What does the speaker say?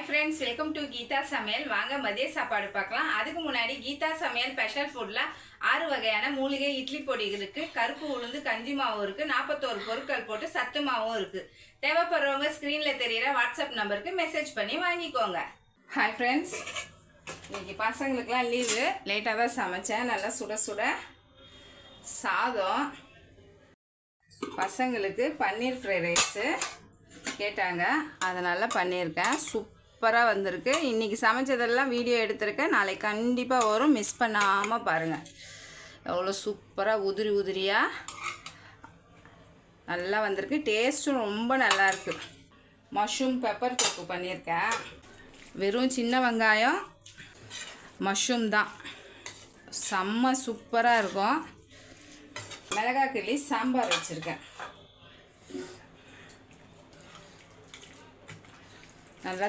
Friends, welcome to Geetha சமையல். வாங்க மதிய சாப்பாடு பார்க்கலாம். அதுக்கு முன்னாடி கீதா சமையல் ஸ்பெஷல் ஃபுட்டில் 6 வகையான மூலிகை இட்லி பொடிகள் இருக்குது. கருப்பு உளுந்து கஞ்சி மாவும் இருக்குது. 41 பொருட்கள் போட்டு சத்து மாவும் இருக்குது. தேவைப்படுறவங்க ஸ்க்ரீனில் தெரிகிற வாட்ஸ்அப் நம்பருக்கு மெசேஜ் பண்ணி வாங்கிக்கோங்க. ஹாய் ஃப்ரெண்ட்ஸ், இன்றைக்கி பசங்களுக்கெலாம் லீவு. லேட்டாக தான் சமைச்சேன். நல்லா சுட சுட சாதம், பசங்களுக்கு பன்னீர் ஃப்ரைட் ரைஸு கேட்டாங்க, அதனால் பண்ணியிருக்கேன். சூப்பராக வந்திருக்கு. இன்றைக்கி சமைச்சதெல்லாம் வீடியோ எடுத்திருக்கேன். நாளைக்கு கண்டிப்பாக வரும், மிஸ் பண்ணாமல் பாருங்கள். எவ்வளோ சூப்பராக உதிரி உதிரியாக நல்லா வந்திருக்கு. டேஸ்ட்டும் ரொம்ப நல்லாயிருக்கு. மஷ்ரூம் பெப்பர் தொக்கு பண்ணியிருக்கேன். வெறும் சின்ன வெங்காயம் மஷ்ரூம் தான், செம்ம சூப்பராக இருக்கும். மிளகாய் கிள்ளி சாம்பார் வச்சுருக்கேன். நல்லா